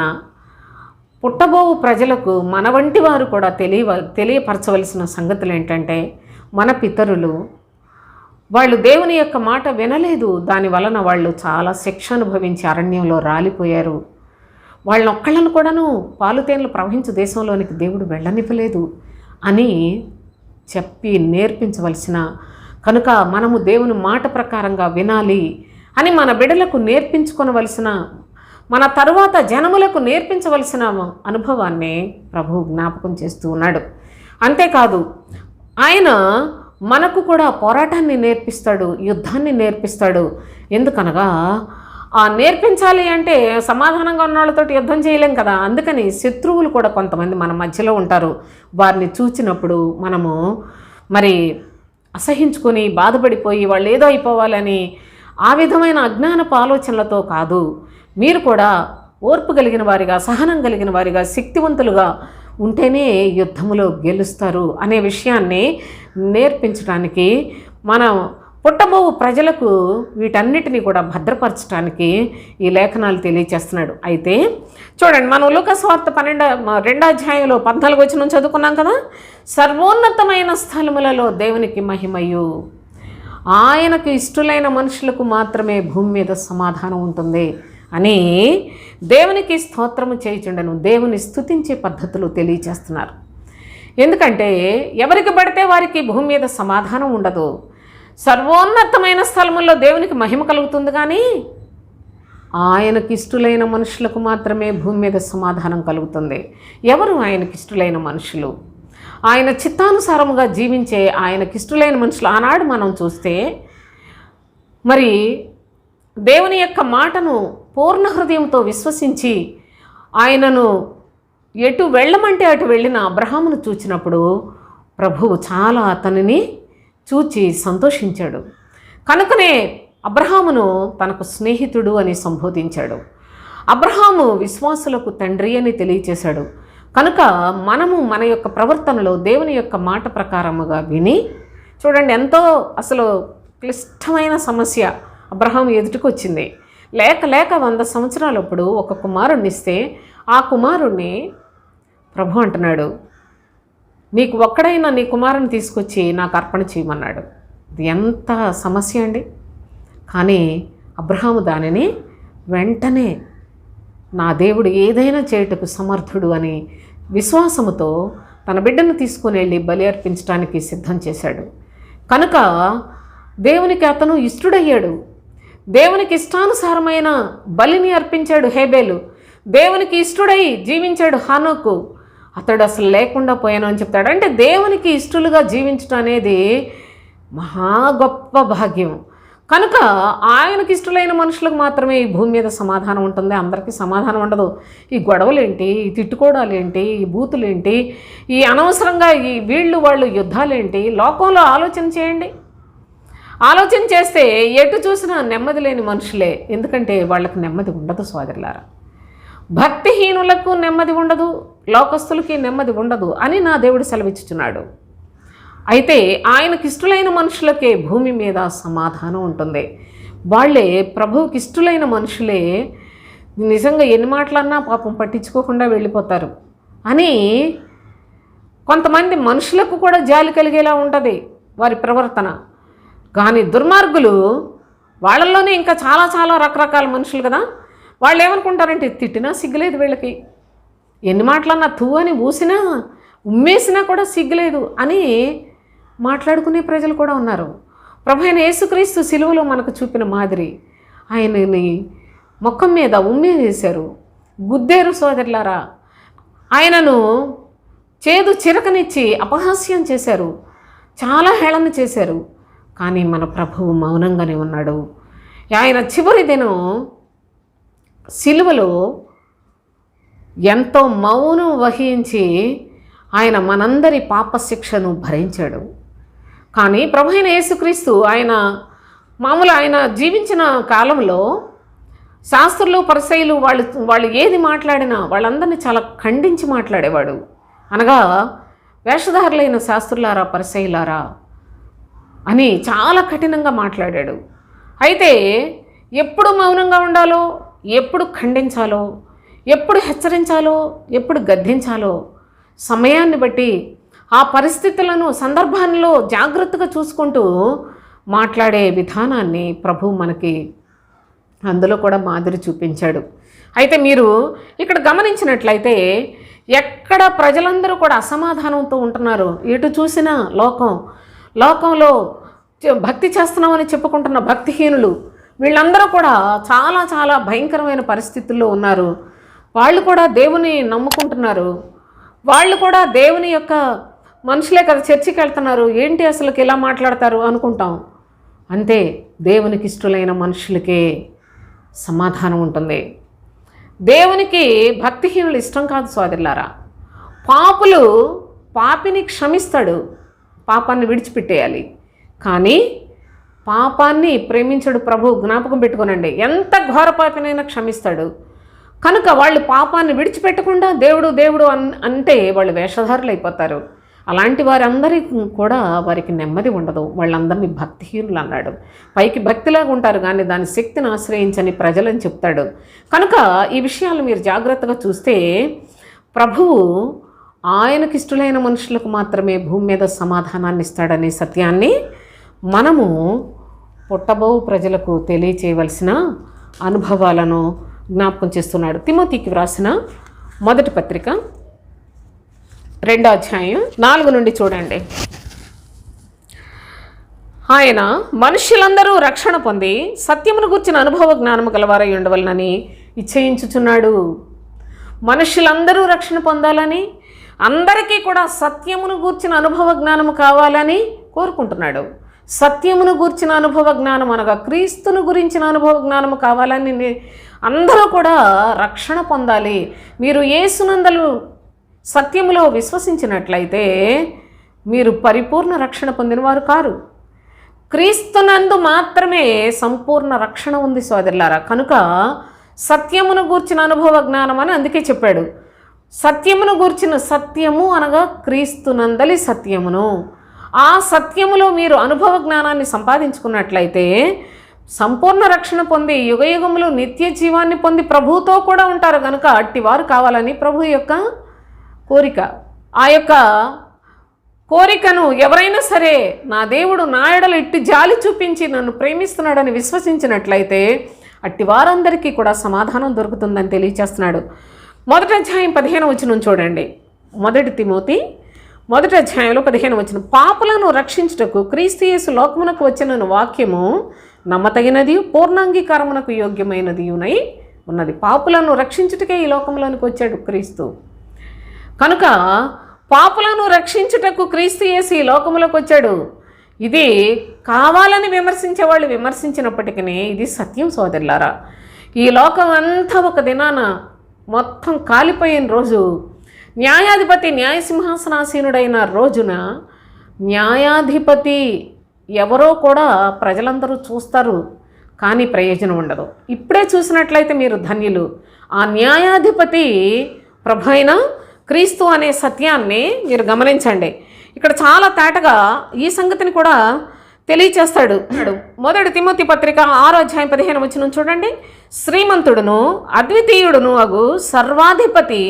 A: పుట్టబోవు ప్రజలకు మన వంటి వారు కూడా తెలియపరచవలసిన సంగతులు ఏంటంటే, మన పితరులు వాళ్ళు దేవుని యొక్క మాట వినలేదు, దాని వలన వాళ్ళు చాలా శిక్ష అనుభవించి అరణ్యంలో రాలిపోయారు. వాళ్ళని ఒక్కళ్ళను కూడాను పాలుతేనలు ప్రవహించు దేశంలోనికి దేవుడు వెళ్ళనివ్వలేదు అని చెప్పి నేర్పించవలసిన కనుక మనము దేవుని మాట ప్రకారంగా వినాలి అని మన బిడ్డలకు నేర్పించుకొనవలసిన, మన తరువాత జనములకు నేర్పించవలసిన అనుభవాన్ని ప్రభువు జ్ఞాపకం చేస్తూ ఉన్నాడు. అంతేకాదు ఆయన మనకు కూడా పోరాటాన్ని నేర్పిస్తాడు, యుద్ధాన్ని నేర్పిస్తాడు. ఎందుకనగా నేర్పించాలి అంటే సమాధానంగా ఉన్న వాళ్ళతోటి యుద్ధం చేయలేం కదా. అందుకని శత్రువులు కూడా కొంతమంది మన మధ్యలో ఉంటారు. వారిని చూచినప్పుడు మనము మరి అసహించుకొని బాధపడిపోయి వాళ్ళు ఏదో అయిపోవాలని ఆ విధమైన అజ్ఞానపు ఆలోచనలతో కాదు, మీరు కూడా ఓర్పు కలిగిన వారిగా, సహనం కలిగిన వారిగా, శక్తివంతులుగా ఉంటేనే యుద్ధములో గెలుస్తారు అనే విషయాన్ని నేర్పించడానికి, మనం పుట్టబోవు ప్రజలకు వీటన్నిటినీ కూడా భద్రపరచడానికి ఈ లేఖనాలు తెలియచేస్తున్నాడు. అయితే చూడండి, మనం లూకాసు వార్త 2వ అధ్యాయంలో 14 వచనం చదువుకున్నాం కదా. సర్వోన్నతమైన స్థలములలో దేవునికి మహిమయు, ఆయనకు ఇష్టలైన మనుషులకు మాత్రమే భూమి మీద సమాధానం ఉంటుంది అని దేవునికి స్తోత్రము చేయుచుండెను. దేవుని స్తుతించే పద్ధతులు తెలియచేస్తున్నారు. ఎందుకంటే ఎవరికి పడితే వారికి భూమి మీద సమాధానం ఉండదు. సర్వోన్నతమైన స్థలముల్లో దేవునికి మహిమ కలుగుతుంది, కానీ ఆయనకి ఇష్టలైన మనుషులకు మాత్రమే భూమి మీద సమాధానం కలుగుతుంది. ఎవరు ఆయనకి ఇష్టలైన మనుషులు? ఆయన చిత్తానుసారముగా జీవించే ఆయనకి ఇష్టలైన మనుషులు. ఆనాడు మనం చూస్తే మరి దేవుని యొక్క మాటను పూర్ణ హృదయంతో విశ్వసించి ఆయనను ఎటు వెళ్ళమంటే అటు వెళ్ళిన అబ్రహామును చూచినప్పుడు ప్రభువు చాలా అతనిని చూచి సంతోషించాడు. కనుకనే అబ్రహామును తనకు స్నేహితుడు అని సంబోధించాడు. అబ్రహాము విశ్వాసులకు తండ్రి అని తెలియచేశాడు. కనుక మనము మన యొక్క ప్రవర్తనలో దేవుని యొక్క మాట ప్రకారముగా విని, చూడండి ఎంతో అసలు క్లిష్టమైన సమస్య అబ్రహాము ఎదుటికి వచ్చింది. లేక 100 సంవత్సరాలప్పుడు ఒక కుమారుణ్ణి ఇస్తే ఆ కుమారుణ్ణి ప్రభు అంటున్నాడు, నీకు ఒక్కడైనా నీ కుమారుని తీసుకొచ్చి నాకు అర్పణ చేయమన్నాడు. ఇది ఎంత సమస్య అండి. కానీ అబ్రహాము దానిని వెంటనే నా దేవుడు ఏదైనా చేయుటకు సమర్థుడు అని విశ్వాసముతో తన బిడ్డను తీసుకుని వెళ్ళి బలి అర్పించడానికి సిద్ధం చేశాడు. కనుక దేవునికి అతను ఇష్టడయ్యాడు. దేవునికి ఇష్టానుసారమైన బలిని అర్పించాడు హేబేలు. దేవునికి ఇష్టడై జీవించాడు హానోకు. అతడు అసలు లేకుండా పోయాను అని చెప్తాడు. అంటే దేవునికి ఇష్టలుగా జీవించడం అనేది మహా గొప్ప భాగ్యం. కనుక ఆయనకి ఇష్టలైన మనుషులకు మాత్రమే ఈ భూమి మీద సమాధానం ఉంటుంది, అందరికీ సమాధానం ఉండదు. ఈ గొడవలేంటి, ఈ తిట్టుకోవడాలేంటి, ఈ బూతులేంటి, ఈ అనవసరంగా ఈ వాళ్ళు యుద్ధాలేంటి? లోకంలో ఆలోచన చేయండి. ఆలోచన చేస్తే ఎటు చూసినా నెమ్మది లేని మనుషులే. ఎందుకంటే వాళ్ళకి నెమ్మది ఉండదు సోదరులారా. భక్తిహీనులకు నెమ్మది ఉండదు, లోకస్తులకి నెమ్మది ఉండదు అని నా దేవుడు సెలవిచ్చుచున్నాడు. అయితే ఆయనకి ఇష్టలైన మనుషులకే భూమి మీద సమాధానం ఉంటుంది. వాళ్ళే ప్రభువుకి ఇష్టలైన మనుషులే. నిజంగా ఎన్ని మాటలన్నా పాపం పట్టించుకోకుండా వెళ్ళిపోతారు అని కొంతమంది మనుషులకు కూడా జాలి కలిగేలా ఉంటుంది వారి ప్రవర్తన. కానీ దుర్మార్గులు వాళ్ళల్లోనే ఇంకా చాలా చాలా రకరకాల మనుషులు కదా. వాళ్ళు ఏమనుకుంటారంటే తిట్టినా సిగ్గులేదు వీళ్ళకి, ఎన్ని మాటలన్నా తూ అని ఊసినా ఉమ్మేసినా కూడా సిగ్గులేదు అని మాట్లాడుకునే ప్రజలు కూడా ఉన్నారు. ప్రభు అయిన యేసుక్రీస్తు సిలువలో మనకు చూపిన మాదిరి ఆయనని ముఖం మీద ఉమ్మేసేశారు, గుద్దేరు సోదరులారా. ఆయనను చేదు చిరకనిచ్చి అపహాస్యం చేశారు, చాలా హేళన చేశారు. కానీ మన ప్రభువు మౌనంగానే ఉన్నాడు. ఆయన చివరి దినం సిలువలో ఎంతో మౌనం వహించి ఆయన మనందరి పాప శిక్షను భరించాడు. కానీ ప్రభు అయిన యేసుక్రీస్తు ఆయన జీవించిన కాలంలో శాస్త్రులు పరిసయ్యులు వాళ్ళు ఏది మాట్లాడినా వాళ్ళందరినీ చాలా ఖండించి మాట్లాడేవాడు. అనగా వేషధారులైన శాస్త్రులారా, పరిసయ్యులారా అని చాలా కఠినంగా మాట్లాడాడు. అయితే ఎప్పుడు మౌనంగా ఉండాలో, ఎప్పుడు ఖండించాలో, ఎప్పుడు హెచ్చరించాలో, ఎప్పుడు గద్దించాలో సమయాన్ని బట్టి ఆ పరిస్థితులను, సందర్భాల్లో జాగ్రత్తగా చూసుకుంటూ మాట్లాడే విధానాన్ని ప్రభు మనకి అందులో కూడా మాదిరి చూపించాడు. అయితే మీరు ఇక్కడ గమనించినట్లయితే ఎక్కడ ప్రజలందరూ కూడా అసమాధానంతో ఉంటున్నారు. ఎటు చూసినా లోకంలో భక్తి చేస్తున్నామని చెప్పుకుంటున్న భక్తిహీనులు వీళ్ళందరూ కూడా చాలా చాలా భయంకరమైన పరిస్థితుల్లో ఉన్నారు. వాళ్ళు కూడా దేవుని నమ్ముకుంటున్నారు. వాళ్ళు కూడా దేవుని యొక్క మనుషులే కదా, చర్చికి వెళ్తున్నారు, ఏంటి అసలుకి ఇలా మాట్లాడతారు అనుకుంటాం. అంతే, దేవునికి ఇష్టలైన మనుషులకే సమాధానం ఉంటుంది. దేవునికి భక్తిహీనులు ఇష్టం కాదు సోదరులారా. పాపిని క్షమిస్తాడు, పాపాన్ని విడిచిపెట్టేయాలి. కానీ పాపాన్ని ప్రేమించడు ప్రభు. జ్ఞాపకం పెట్టుకోనండి, ఎంత ఘోర పాపినైనా క్షమిస్తాడు. కనుక వాళ్ళు పాపాన్ని విడిచిపెట్టకుండా దేవుడు అంటే వాళ్ళు వేషధారులు అయిపోతారు. అలాంటి వారందరికీ కూడా వారికి నెమ్మది ఉండదు. వాళ్ళందరినీ భక్తిహీనులు అన్నాడు. పైకి భక్తిలాగా ఉంటారు కానీ దాని శక్తిని ఆశ్రయించని ప్రజలని చెప్తాడు. కనుక ఈ విషయాలు మీరు జాగ్రత్తగా చూస్తే ప్రభువు ఆయనకి ఇష్టలైన మనుషులకు మాత్రమే భూమి మీద సమాధానాన్ని ఇస్తాడనే సత్యాన్ని మనము పుట్టబో ప్రజలకు తెలియచేయవలసిన అనుభవాలను జ్ఞాపకం చేస్తున్నాడు. తిమోతికి వ్రాసిన మొదటి పత్రిక 2వ అధ్యాయం 4 నుండి చూడండి. ఆయన మనుష్యులందరూ రక్షణ పొంది సత్యమును గూర్చిన అనుభవ జ్ఞానము గలవారై ఉండవలనని ఇచ్చయించుచున్నాడు. మనుష్యులందరూ రక్షణ పొందాలని, అందరికీ కూడా సత్యమును గూర్చిన అనుభవ జ్ఞానము కావాలని కోరుకుంటున్నాడు. సత్యమును గూర్చిన అనుభవ జ్ఞానం అనగా క్రీస్తును గురించిన అనుభవ జ్ఞానము కావాలని అందరూ కూడా రక్షణ పొందాలి. మీరు యేసునందలు సత్యములో విశ్వసించినట్లయితే మీరు పరిపూర్ణ రక్షణ పొందినవారు కారు. క్రీస్తునందు మాత్రమే సంపూర్ణ రక్షణ ఉంది సోదరులారా. కనుక సత్యమును గూర్చిన అనుభవ జ్ఞానం అని అందుకే చెప్పాడు. సత్యమును గూర్చిన సత్యము అనగా క్రీస్తునందలి సత్యమును. ఆ సత్యములో మీరు అనుభవ జ్ఞానాన్ని సంపాదించుకున్నట్లయితే సంపూర్ణ రక్షణ పొంది యుగయుగములు నిత్య జీవాన్ని పొంది ప్రభువుతో కూడా ఉంటారు. కనుక అట్టివారు కావాలని ప్రభు యొక్క కోరిక. ఆ యొక్క కోరికను ఎవరైనా సరే నా దేవుడు నా ఎడల ఇట్టి జాలి చూపించి నన్ను ప్రేమిస్తున్నాడని విశ్వసించినట్లయితే అట్టి వారందరికీ కూడా సమాధానం దొరుకుతుందని తెలియచేస్తున్నాడు. 1వ అధ్యాయం 15వ వచనం చూడండి. 1 తిమోతి 1వ అధ్యాయంలో 15వ వచనం. పాపులను రక్షించుటకు క్రీస్తు యేసు లోకమునకు వచ్చిన వాక్యము నమ్మతగినది, పూర్ణాంగీకారమునకు యోగ్యమైనది ఉన్నది. పాపులను రక్షించుటకే ఈ లోకంలోనికి వచ్చాడు క్రీస్తు. కనుక పాపులను రక్షించుటకు క్రీస్తు యేసు ఈ లోకములోకి వచ్చాడు. ఇది కావాలని విమర్శించే వాళ్ళు విమర్శించినప్పటికీ ఇది సత్యం సోదరులారా. ఈ లోకం అంతా ఒక దినాన మొత్తం కాలిపోయిన రోజు, న్యాయాధిపతి న్యాయసింహాసనాసీనుడైన రోజున న్యాయాధిపతి ఎవరో కూడా ప్రజలందరూ చూస్తారు, కానీ ప్రయోజనం ఉండదు. ఇప్పుడే చూసినట్లయితే మీరు ధన్యులు. ఆ న్యాయాధిపతి ప్రభు అయిన క్రీస్తు అనే సత్యాన్ని మీరు గమనించండి. ఇక్కడ చాలా తేటగా ఈ సంగతిని కూడా తెలియచేస్తాడు. 1 తిమోతి పత్రిక 6వ అధ్యాయం 15వ వచనం చూడండి. శ్రీమంతుడును అద్వితీయుడును అగు సర్వాధిపతి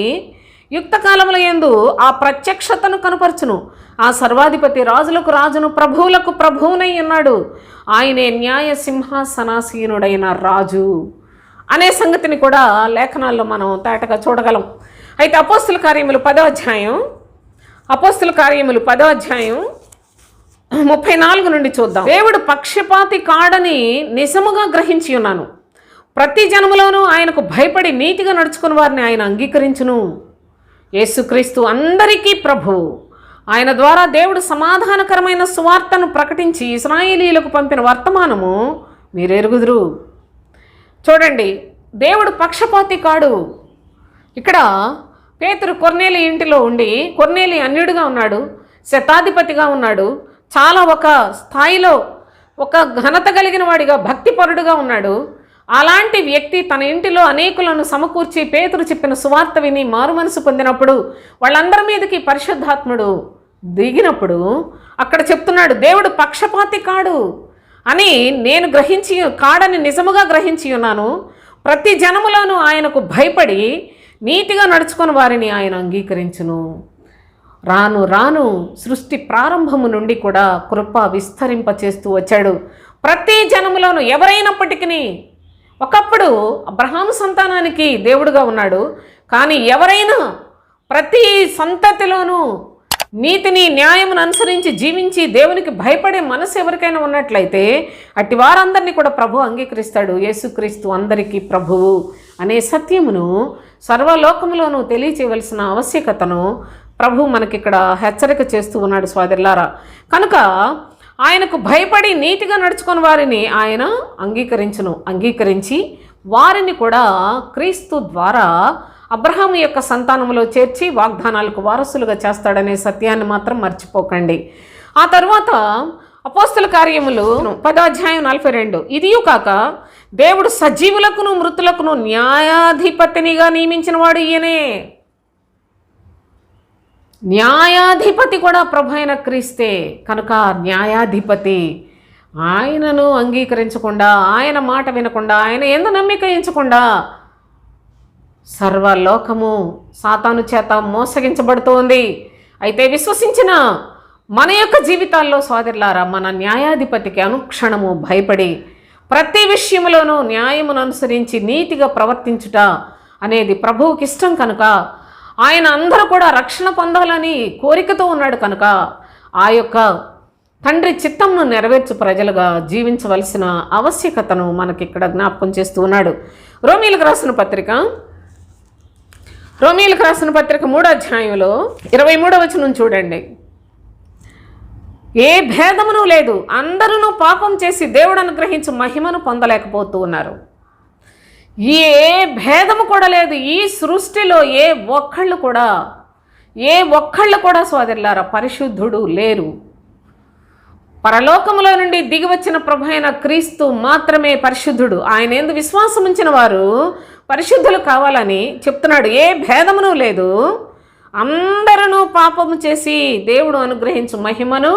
A: యుక్త కాలముల యందు ఆ ప్రత్యక్షతను కనుపరచును. ఆ సర్వాధిపతి రాజులకు రాజును ప్రభువులకు ప్రభువునై ఉన్నాడు. ఆయనే న్యాయ సింహాసనాసీనుడైన రాజు అనే సంగతిని కూడా లేఖనాల్లో మనం తేటగా చూడగలం. అయితే అపోస్తుల కార్యములు 10వ అధ్యాయం 34 నుండి చూద్దాం. దేవుడు పక్షపాతి కాడని నిజముగా గ్రహించి ఉన్నాను. ప్రతి జనములోనూ ఆయనకు భయపడి నీతిగా నడుచుకుని వారిని ఆయన అంగీకరించును. యేసుక్రీస్తు అందరికీ ప్రభువు. ఆయన ద్వారా దేవుడు సమాధానకరమైన సువార్తను ప్రకటించి ఇశ్రాయేలీయులకు పంపిన వర్తమానము మీరు ఎరుగుదురు. చూడండి, దేవుడు పక్షపాతి కాడు. ఇక్కడ పేతురు కొర్నేలి ఇంటిలో ఉండి, కొర్నేలి అన్యుడిగా ఉన్నాడు, శతాధిపతిగా ఉన్నాడు, చాలా ఒక స్థాయిలో ఒక ఘనత కలిగిన వాడిగా భక్తిపరుడుగా ఉన్నాడు. అలాంటి వ్యక్తి తన ఇంటిలో అనేకులను సమకూర్చి పేతురు చెప్పిన సువార్త విని మారు మనసు పొందినప్పుడు వాళ్ళందరి మీదకి పరిశుద్ధాత్ముడు దిగినప్పుడు అక్కడ చెప్తున్నాడు, దేవుడు పక్షపాతి కాడు అని నేను కాడని నిజముగా గ్రహించి ఉన్నాను. ప్రతి జనములోనూ ఆయనకు భయపడి నీతిగా నడుచుకుని వారిని ఆయన అంగీకరించును. రాను రాను సృష్టి ప్రారంభము నుండి కూడా కృప విస్తరింప చేస్తూ వచ్చాడు. ప్రతి జనములోనూ ఎవరైనప్పటికీ, ఒకప్పుడు అబ్రహాము సంతానానికి దేవుడుగా ఉన్నాడు, కానీ ఎవరైనా ప్రతి సంతతిలోనూ నీతిని న్యాయమును అనుసరించి జీవించి దేవునికి భయపడే మనసు ఎవరికైనా ఉన్నట్లయితే అట్టి వారందరినీ కూడా ప్రభు అంగీకరిస్తాడు. యేసుక్రీస్తు అందరికీ ప్రభువు అనే సత్యమును సర్వలోకములోనూ తెలియచేయవలసిన ఆవశ్యకతను ప్రభు మనకిక్కడ హెచ్చరిక చేస్తూ ఉన్నాడు సోదరులారా. కనుక ఆయనకు భయపడి నీతిగా నడుచుకుని వారిని ఆయన అంగీకరించి వారిని కూడా క్రీస్తు ద్వారా అబ్రహాము యొక్క సంతానంలో చేర్చి వాగ్దానాలకు వారసులుగా చేస్తాడనే సత్యాన్ని మాత్రం మర్చిపోకండి. ఆ తర్వాత అపోస్తల కార్యములు 10:42, ఇదియు కాక దేవుడు సజీవులకును మృతులకును న్యాయాధిపతినిగా నియమించిన వాడు ఈయనే. న్యాయాధిపతి కూడా ప్రభు అయిన క్రీస్తే. కనుక న్యాయాధిపతి ఆయనను అంగీకరించకుండా, ఆయన మాట వినకుండా, ఆయన యందు నమ్మిక ఉంచకుండా సర్వలోకము సాతాను చేత మోసగించబడుతోంది. అయితే విశ్వసించిన మన యొక్క జీవితాల్లో సోదరులారా, మన న్యాయాధిపతికి అనుక్షణము భయపడి ప్రతి విషయంలోనూ న్యాయమును అనుసరించి నీతిగా ప్రవర్తించుట అనేది ప్రభువుకి ఇష్టం. కనుక ఆయన అందరూ కూడా రక్షణ పొందాలని కోరికతో ఉన్నాడు. కనుక ఆ యొక్క తండ్రి చిత్తంను నెరవేర్చు ప్రజలుగా జీవించవలసిన ఆవశ్యకతను మనకిక్కడ జ్ఞాపకం చేస్తూ ఉన్నాడు. రోమీలకు రాసిన పత్రిక 3వ అధ్యాయంలో 23వ వచనం చూడండి. ఏ భేదమును లేదు, అందరూ పాపం చేసి దేవుడు అనుగ్రహించు మహిమను పొందలేకపోతూ ఉన్నారు. ఏ భేదము కూడా లేదు. ఈ సృష్టిలో ఏ ఒక్కళ్ళు కూడా సోదరులారా పరిశుద్ధుడు లేరు. పరలోకములో నుండి దిగి వచ్చిన ప్రభు అయిన క్రీస్తు మాత్రమే పరిశుద్ధుడు. ఆయన యందు విశ్వాసం ఉంచిన వారు పరిశుద్ధులు కావాలని చెప్తున్నాడు. ఏ భేదమును లేదు, అందరూ పాపము చేసి దేవుడు అనుగ్రహించు మహిమను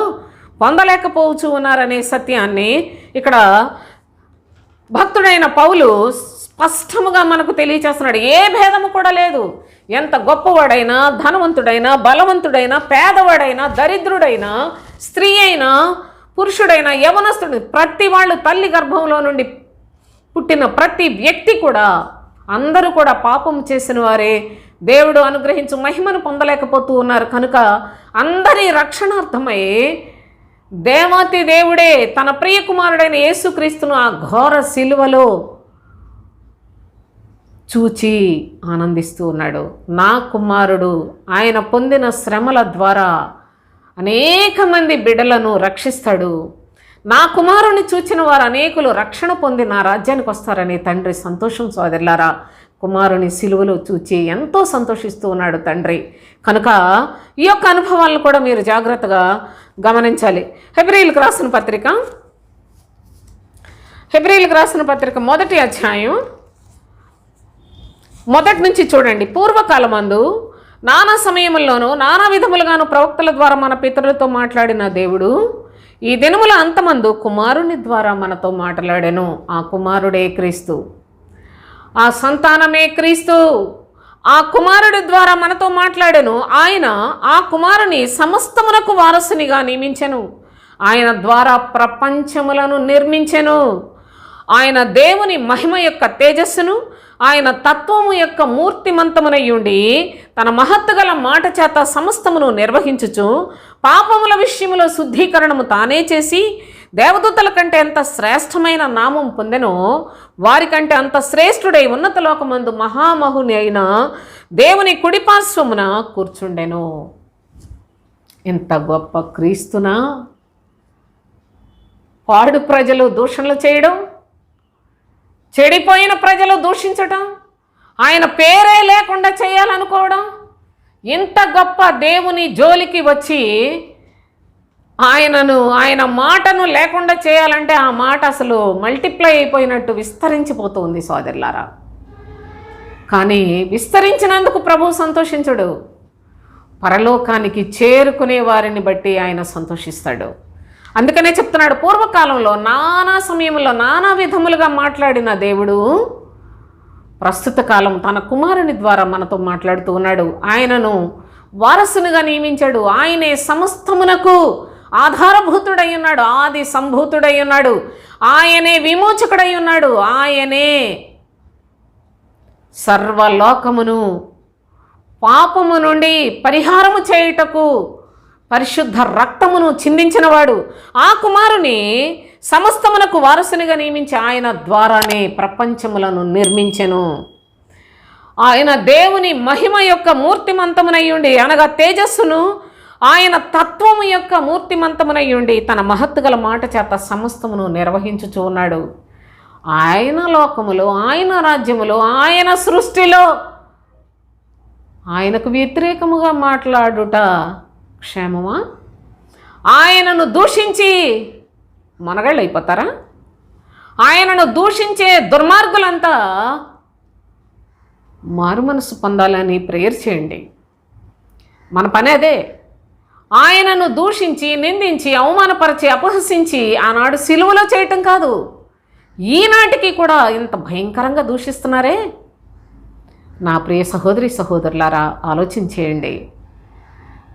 A: పొందలేకపోవచ్చు ఉన్నారనే సత్యాన్ని ఇక్కడ భక్తుడైన పౌలు స్పష్టముగా మనకు తెలియచేస్తున్నాడు. ఏ భేదము కూడా లేదు. ఎంత గొప్పవాడైనా, ధనవంతుడైనా, బలవంతుడైనా, పేదవాడైనా, దరిద్రుడైనా, స్త్రీ అయినా, పురుషుడైనా, యవనస్తుడు, ప్రతి వాళ్ళు తల్లి గర్భంలో నుండి పుట్టిన ప్రతి వ్యక్తి కూడా అందరూ కూడా పాపం చేసిన వారే. దేవుడు అనుగ్రహించు మహిమను పొందలేకపోతూ ఉన్నారు. కనుక అందరి రక్షణార్థమై దేవాతి దేవుడే తన ప్రియ కుమారుడైన యేసుక్రీస్తును ఆ ఘోర శిలువలో చూచి ఆనందిస్తూ ఉన్నాడు. నా కుమారుడు ఆయన పొందిన శ్రమల ద్వారా అనేక మంది బిడ్డలను రక్షిస్తాడు. నా కుమారుని చూచిన వారు అనేకులు రక్షణ పొంది నా రాజ్యానికి వస్తారని తండ్రి సంతోషం సోదరులారా. కుమారుని సిలువలో చూచి ఎంతో సంతోషిస్తూ ఉన్నాడు తండ్రి. కనుక ఈ యొక్క అనుభవాలను కూడా మీరు జాగ్రత్తగా గమనించాలి. హెబ్రీయులకు రాసిన పత్రిక 1వ అధ్యాయం 1 నుంచి చూడండి. పూర్వకాలమందు నానా సమయముల్లోనూ నానా విధములుగాను ప్రవక్తల ద్వారా మన పితరులతో మాట్లాడిన దేవుడు ఈ దినముల అంతమందు కుమారుని ద్వారా మనతో మాట్లాడెను. ఆ కుమారుడే క్రీస్తు, ఆ సంతానమే క్రీస్తు. ఆ కుమారుడి ద్వారా మనతో మాట్లాడెను. ఆయన ఆ కుమారుని సమస్తమునకు వారసునిగా నియమించెను. ఆయన ద్వారా ప్రపంచములను నిర్మించెను. ఆయన దేవుని మహిమ యొక్క తేజస్సును, ఆయన తత్వము యొక్క మూర్తిమంతమునయ్యుండి తన మహత్తుగల మాట చేత సమస్తమును నిర్వహించుచు పాపముల విషయములో శుద్ధీకరణము తానే చేసి దేవదూతల కంటే ఎంత శ్రేష్టమైన నామం పొందెనో వారికంటే అంత శ్రేష్ఠుడై ఉన్నత లోకమందు మహామహుని అయిన దేవుని కుడిపార్శ్వమున కూర్చుండెను. ఎంత గొప్ప క్రీస్తునా! పాడు ప్రజలు దూషణలు చేయడం, చెడిపోయిన ప్రజలు దూషించటం, ఆయన పేరే లేకుండా చేయాలనుకోవడం, ఇంత గొప్ప దేవుని జోలికి వచ్చి ఆయన మాటను లేకుండా చేయాలంటే ఆ మాట అసలు మల్టిప్లై అయిపోయినట్టు విస్తరించిపోతుంది సోదరులారా. కానీ విస్తరించినందుకు ప్రభు సంతోషించడు. పరలోకానికి చేరుకునే వారిని బట్టి ఆయన సంతోషిస్తాడు. అందుకనే చెప్తున్నాడు, పూర్వకాలంలో నానా సమయంలో నానా విధములుగా మాట్లాడిన దేవుడు ప్రస్తుత కాలం తన కుమారుని ద్వారా మనతో మాట్లాడుతూ ఉన్నాడు. ఆయనను వారసునిగా నియమించాడు. ఆయనే సమస్తమునకు ఆధారభూతుడై ఉన్నాడు, ఆది సంభూతుడై ఉన్నాడు, ఆయనే విమోచకుడై ఉన్నాడు, ఆయనే సర్వలోకమును పాపము నుండి పరిహారము చేయుటకు పరిశుద్ధ రక్తమును చిందించినవాడు. ఆ కుమారుని సమస్తమునకు వారసునిగా నియమించి ఆయన ద్వారానే ప్రపంచములను నిర్మించెను. ఆయన దేవుని మహిమ యొక్క మూర్తిమంతమునయ్యుండి, అనగా తేజస్సును ఆయన తత్వము యొక్క మూర్తిమంతమునయ్యుండి తన మహత్తుగల మాట చేత సమస్తమును నిర్వహించుచూ ఉన్నాడు. ఆయన లోకములో, ఆయన రాజ్యములో, ఆయన సృష్టిలో ఆయనకు వ్యతిరేకముగా మాట్లాడుట క్షేమమా? ఆయనను దూషించి మనగాళ్ళు అయిపోతారా? ఆయనను దూషించే దుర్మార్గులంతా మారు మనసు పొందాలని ప్రేయర్ చేయండి. మన పని అదే. ఆయనను దూషించి, నిందించి, అవమానపరిచి, అపహసించి ఆనాడు సిలువలో చేయటం కాదు, ఈనాటికి కూడా ఇంత భయంకరంగా దూషిస్తున్నారే. నా ప్రియ సహోదరి సహోదరులారా, ఆలోచించేయండి.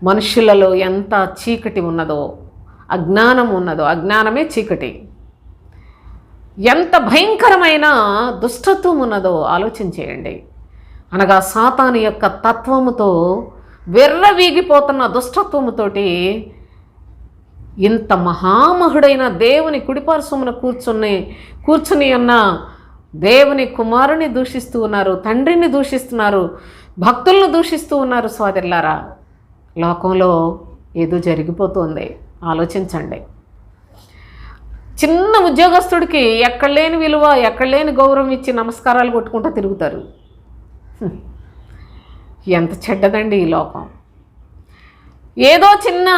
A: మనుషులలో ఎంత చీకటి ఉన్నదో, అజ్ఞానం ఉన్నదో, అజ్ఞానమే చీకటి, ఎంత భయంకరమైన దుష్టత్వం ఉన్నదో ఆలోచించేయండి. అనగా సాతాను యొక్క తత్వముతో వెర్రవీగిపోతున్న దుష్టత్వముతోటి ఇంత మహామహుడైన దేవుని కుడిపార్శ్వమున కూర్చుని ఉన్న దేవుని కుమారుని దూషిస్తూ ఉన్నారు, తండ్రిని దూషిస్తున్నారు, భక్తులను దూషిస్తూ ఉన్నారు. సోదరులారా, లోకంలో ఏదో జరిగిపోతుంది, ఆలోచించండి. చిన్న ఉద్యోగస్తుడికి ఎక్కడ లేని విలువ, ఎక్కడ లేని గౌరవం ఇచ్చి నమస్కారాలు కొట్టుకుంటూ తిరుగుతారు. ఎంత చెడ్డదండి ఈ లోకం. ఏదో చిన్న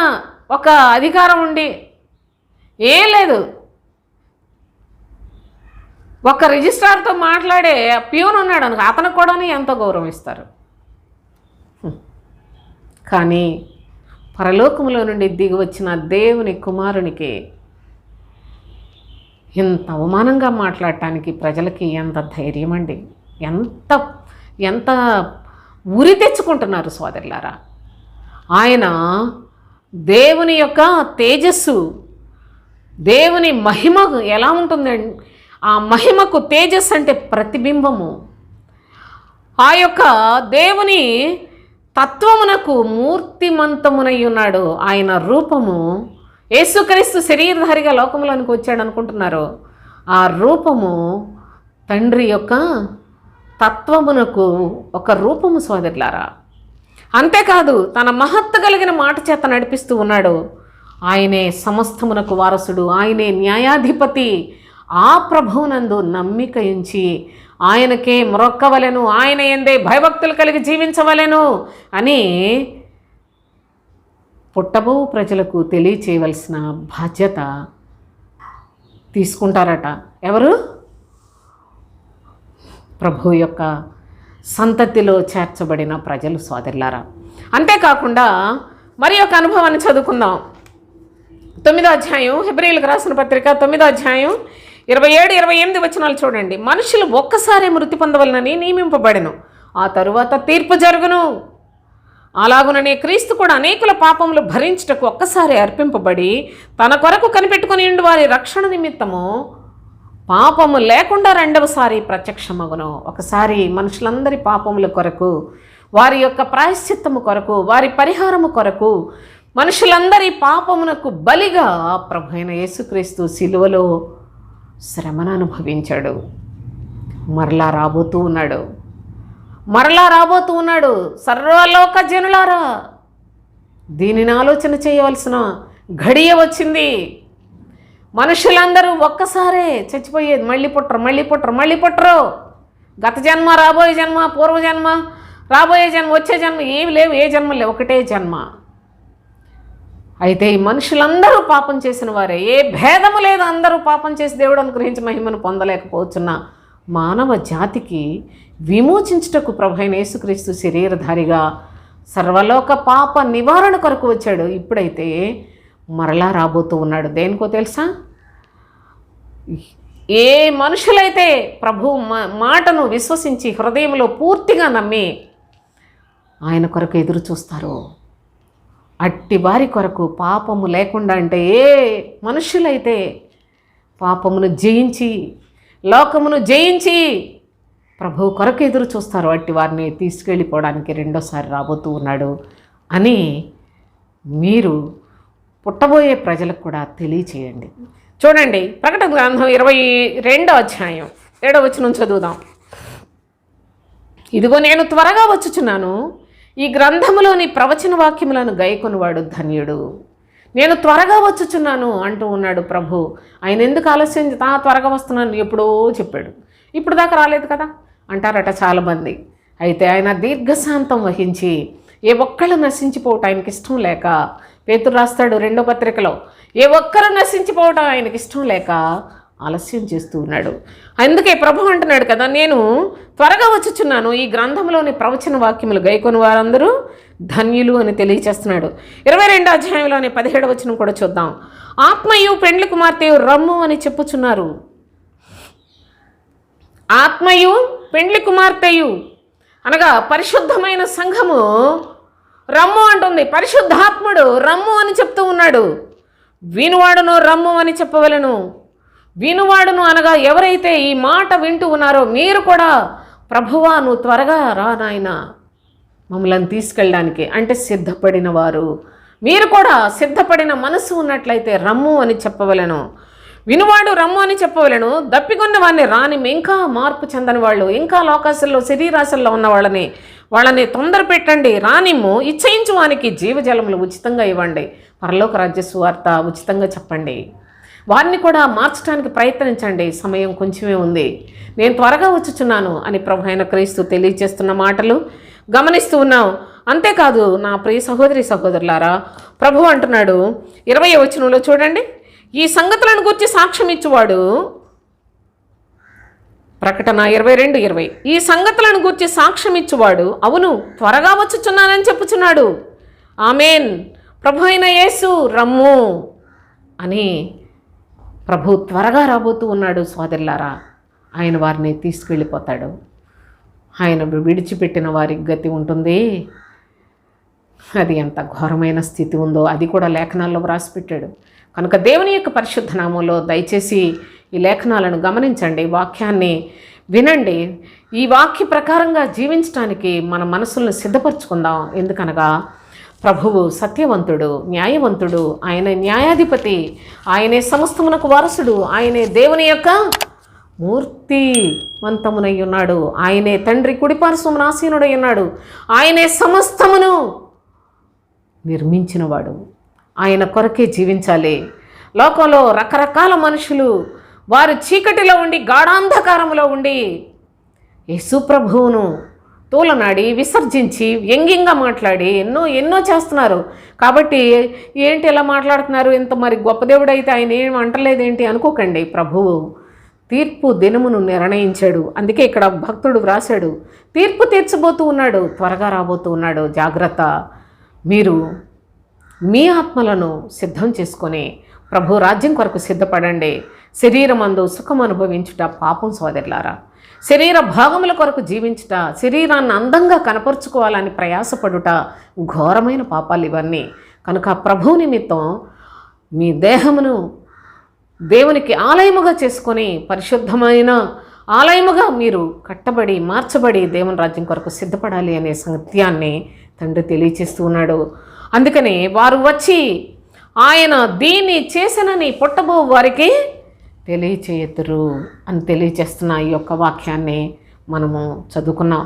A: ఒక అధికారం ఉండి ఏం లేదు, ఒక రిజిస్ట్రార్తో మాట్లాడే ప్యూన్ ఉన్నాడు అనుకో, అతనికి కూడా ఎంతో గౌరవం ఇస్తారు. కానీ పరలోకములో నుండి దిగి వచ్చిన దేవుని కుమారునికి ఇంత అవమానంగా మాట్లాడటానికి ప్రజలకి ఎంత ధైర్యం అండి, ఎంత ఉరి తెచ్చుకుంటున్నారు సోదరులారా. ఆయన దేవుని యొక్క తేజస్సు, దేవుని మహిమ ఎలా ఉంటుందండి? ఆ మహిమకు తేజస్సు అంటే ప్రతిబింబము. ఆ యొక్క దేవుని తత్వమునకు మూర్తిమంతమునై ఉన్నాడు. ఆయన రూపము, యేసుక్రీస్తు శరీరధారిగా లోకములోనికి వచ్చాడు అనుకుంటున్నారు. ఆ రూపము తండ్రి యొక్క తత్వమునకు ఒక రూపము సోదరులారా. అంతేకాదు తన మహత్తు కలిగిన మాట చేత నడిపిస్తూ ఉన్నాడు. ఆయనే సమస్తమునకు వారసుడు, ఆయనే న్యాయాధిపతి. ఆ ప్రభువునందు నమ్మిక ఉంచి ఆయనకే మొరక్కవలెను, ఆయన యందే భయభక్తులు కలిగి జీవించవలెను అని పుట్టబో ప్రజలకు తెలియచేయవలసిన బాధ్యత తీసుకుంటారట. ఎవరు? ప్రభు యొక్క సంతతిలో చేర్చబడిన ప్రజలు సోదరులారా. అంతేకాకుండా మరి ఒక అనుభవాన్ని చదువుకుందాం. 9వ అధ్యాయం, హెబ్రీయులకు రాసిన పత్రిక 9వ అధ్యాయం 27-28 వచనాలు చూడండి. మనుషులు ఒక్కసారి మృతి పొందవలనని నియమింపబడెను, ఆ తరువాత తీర్పు జరుగును. అలాగుననే క్రీస్తు కూడా అనేకుల పాపములు భరించుటకు ఒక్కసారి అర్పింపబడి తన కొరకు కనిపెట్టుకుని ఉండి వారి రక్షణ నిమిత్తము పాపము లేకుండా రెండవసారి ప్రత్యక్షమగును. ఒకసారి మనుషులందరి పాపముల కొరకు, వారి యొక్క ప్రాయశ్చిత్తము కొరకు, వారి పరిహారము కొరకు, మనుషులందరి పాపమునకు బలిగా ప్రభువైన యేసుక్రీస్తు సిలువలో శ్రమను అనుభవించాడు. మరలా రాబోతూ ఉన్నాడు. సర్వలోక జనులారా, దీనిని ఆలోచన చేయవలసిన ఘడియ వచ్చింది. మనుషులందరూ ఒక్కసారే చచ్చిపోయేది. మళ్ళీ పుట్టరు. గత జన్మ, రాబోయే జన్మ, పూర్వజన్మ, రాబోయే జన్మ, వచ్చే జన్మ ఏమి లేవు, ఏ జన్మ లేవు, ఒకటే జన్మ. అయితే ఈ మనుషులందరూ పాపం చేసిన వారే, ఏ భేదము లేదు, అందరూ పాపం చేసి దేవుడు అనుగ్రహించి మహిమను పొందలేకపోతున్న మానవ జాతికి విమోచించుటకు ప్రభువైన యేసుక్రీస్తు శరీరధారిగా సర్వలోక పాప నివారణ కొరకు వచ్చాడు. ఇప్పుడైతే మరలా రాబోతూ ఉన్నాడు. దేనికో తెలుసా? ఏ మనుషులైతే ప్రభు మాటను విశ్వసించి హృదయంలో పూర్తిగా నమ్మి ఆయన కొరకు ఎదురు చూస్తారో అట్టి వారి కొరకు, పాపము లేకుండా అంటే ఏ మనుషులైతే పాపమును జయించి లోకమును జయించి ప్రభు కొరకు ఎదురు చూస్తారో అట్టి వారిని తీసుకెళ్ళిపోవడానికి రెండోసారి రాబోతూ ఉన్నాడు అని మీరు పుట్టబోయే ప్రజలకు కూడా తెలియచేయండి. చూడండి, ప్రకటన గ్రంథం 22వ అధ్యాయం 7వ వచనం చదువుదాం. ఇదిగో నేను త్వరగా వచ్చుచున్నాను, ఈ గ్రంథములోని ప్రవచన వాక్యములను గైకొనివాడు ధన్యుడు. నేను త్వరగా వచ్చుచున్నాను అంటూ ఉన్నాడు ప్రభు. ఆయన ఎందుకు ఆలస్యం? త్వరగా వస్తున్నాను ఎప్పుడో చెప్పాడు, ఇప్పుడు దాకా రాలేదు కదా అంటారట చాలామంది. అయితే ఆయన దీర్ఘశాంతం వహించి ఏ ఒక్కళ్ళు నశించిపోవటం ఆయనకి ఇష్టం లేక, పేతురు రాస్తాడు 2వ పత్రికలో, ఏ ఒక్కరు నశించిపోవటం ఆయనకి ఇష్టం లేక ఆలస్యం చేస్తూ ఉన్నాడు. అందుకే ప్రభు అంటున్నాడు కదా, నేను త్వరగా వచ్చుచున్నాను, ఈ గ్రంథంలోని ప్రవచన వాక్యములు గైకొని వారందరూ ధన్యులు అని తెలియచేస్తున్నాడు. 22వ అధ్యాయంలోని 17వ వచనం కూడా చూద్దాం. ఆత్మయు పెండ్లి కుమార్తెయు రమ్ము అని చెప్పుచున్నారు. ఆత్మయు పెండ్లి కుమార్తెయు అనగా పరిశుద్ధమైన సంఘము రమ్ము అంటుంది. పరిశుద్ధాత్ముడు రమ్ము అని చెప్తూ ఉన్నాడు. వినువాడును రమ్ము అని చెప్పవలను. వినువాడును అనగా ఎవరైతే ఈ మాట వింటూ ఉన్నారో మీరు కూడా, ప్రభువా నువ్వు త్వరగా రా నాయన మమ్మల్ని తీసుకెళ్ళడానికి అంటే సిద్ధపడిన వారు, మీరు కూడా సిద్ధపడిన మనసు ఉన్నట్లయితే రమ్ము అని చెప్పవలను. వినువాడు రమ్ము అని చెప్పవలను. దప్పికొన్న వాడిని రాని, ఇంకా మార్పు చెందని వాళ్ళు, ఇంకా లోకాశల్లో శరీరాశల్లో ఉన్న వాళ్ళని తొందర పెట్టండి, రానిమ్ము. ఇచ్చయించు వానికి జీవజలములు ఉచితంగా ఇవ్వండి. పరలోక రాజ్య సువార్త ఉచితంగా చెప్పండి. వారిని కూడా మార్చడానికి ప్రయత్నించండి. సమయం కొంచెమే ఉంది, నేను త్వరగా వచ్చుచున్నాను అని ప్రభు అయిన క్రీస్తు తెలియజేస్తున్న మాటలు గమనిస్తూ ఉన్నాం. అంతేకాదు నా ప్రియ సహోదరి సహోదరులారా, ప్రభు అంటున్నాడు 20వ వచనంలో చూడండి, ఈ సంగతులను గురించి సాక్ష్యం ఇచ్చువాడు, ప్రకటన 22:20, ఈ సంగతులను గురించి సాక్ష్యం ఇచ్చువాడు అవును త్వరగా వచ్చుచున్నానని చెప్పుచున్నాడు. ఆమేన్. ప్రభు అయిన యేసు రమ్ము అని ప్రభు త్వరగా రాబోతూ ఉన్నాడు. సోదరులారా, ఆయన వారిని తీసుకెళ్ళిపోతాడు. ఆయన విడిచిపెట్టిన వారికి గతి ఉంటుంది. అది ఎంత ఘోరమైన స్థితి ఉందో అది కూడా లేఖనాల్లో వ్రాసిపెట్టాడు. కనుక దేవుని యొక్క పరిశుద్ధ నామంలో దయచేసి ఈ లేఖనాలను గమనించండి, వాక్యాన్ని వినండి. ఈ వాక్య ప్రకారంగా జీవించడానికి మన మనసులను సిద్ధపరచుకుందాం. ఎందుకనగా ప్రభువు సత్యవంతుడు, న్యాయవంతుడు, ఆయన న్యాయాధిపతి, ఆయనే సమస్తమునకు వారసుడు, ఆయనే దేవుని యొక్క మూర్తివంతమునై ఉన్నాడు, ఆయనే తండ్రి కుడిపార్శ్వమున ఆసీనుడై ఉన్నాడు, ఆయనే సమస్తమును నిర్మించినవాడు. ఆయన కొరకే జీవించాలి. లోకంలో రకరకాల మనుషులు వారు చీకటిలో ఉండి గాఢాంధకారంలో ఉండి యేసు ప్రభువును తూలనాడి విసర్జించి వ్యంగ్యంగా మాట్లాడి ఎన్నో చేస్తున్నారు. కాబట్టి ఏంటి ఎలా మాట్లాడుతున్నారు, ఇంత మరి గొప్ప దేవుడు అయితే ఆయన ఏం అంటలేదేంటి అనుకోకండి. ప్రభువు తీర్పు దినమును నిర్ణయించాడు. అందుకే ఇక్కడ భక్తుడు వ్రాశాడు, తీర్పు తీర్చబోతూ ఉన్నాడు, త్వరగా రాబోతూ ఉన్నాడు. జాగ్రత్త. మీరు మీ ఆత్మలను సిద్ధం చేసుకొని ప్రభు రాజ్యం కొరకు సిద్ధపడండి. శరీరమందు సుఖం అనుభవించుట పాపం సోదరులారా. శరీర భాగముల కొరకు జీవించుట, శరీరాన్ని అందంగా కనపరుచుకోవాలని ప్రయాసపడుట ఘోరమైన పాపాలు ఇవన్నీ. కనుక ప్రభు నిమిత్తం మీ దేహమును దేవునికి ఆలయముగా చేసుకొని పరిశుద్ధమైన ఆలయముగా మీరు కట్టబడి మార్చబడి దేవుని రాజ్యం కొరకు సిద్ధపడాలి అనే సత్యాన్ని తండ్రి తెలియచేస్తూ ఉన్నాడు. అందుకని వారు వచ్చి ఆయన దీన్ని చేసనని పుట్టబో వారికి తెలియచేయతురు అని తెలియచేస్తున్న ఈ యొక్క వాక్యాన్ని మనము చదువుకున్నాం.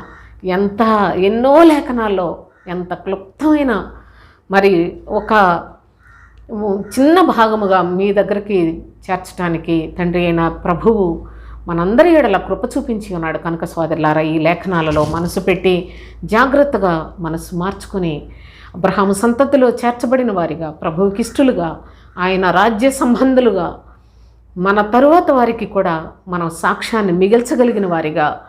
A: ఎన్నో లేఖనాల్లో ఎంత క్లుప్తమైన మరి ఒక చిన్న భాగముగా మీ దగ్గరికి చేర్చడానికి తండ్రి అయిన ప్రభువు మనందరి ఎడల కృప చూపించి ఉన్నాడు కనుక సోదరులారా, ఈ లేఖనాలలో మనసు పెట్టి జాగ్రత్తగా మనసు మార్చుకొని అబ్రహాము సంతతిలో చేర్చబడిన వారిగా, ప్రభువుకిష్టులుగా, ఆయన రాజ్య సంబంధులుగా, మన తరువాత వారికి కూడా మనం సాక్ష్యాన్ని మిగల్చగలిగిన వారిగా,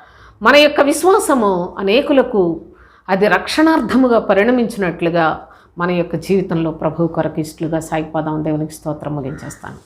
A: మన యొక్క విశ్వాసము అనేకులకు అది రక్షణార్థముగా పరిణమించినట్లుగా మన యొక్క జీవితంలో ప్రభువు కొరకు ఇష్టలుగా సాగిపోదాం. దేవునికి స్తోత్రం. ముగించేస్తాను.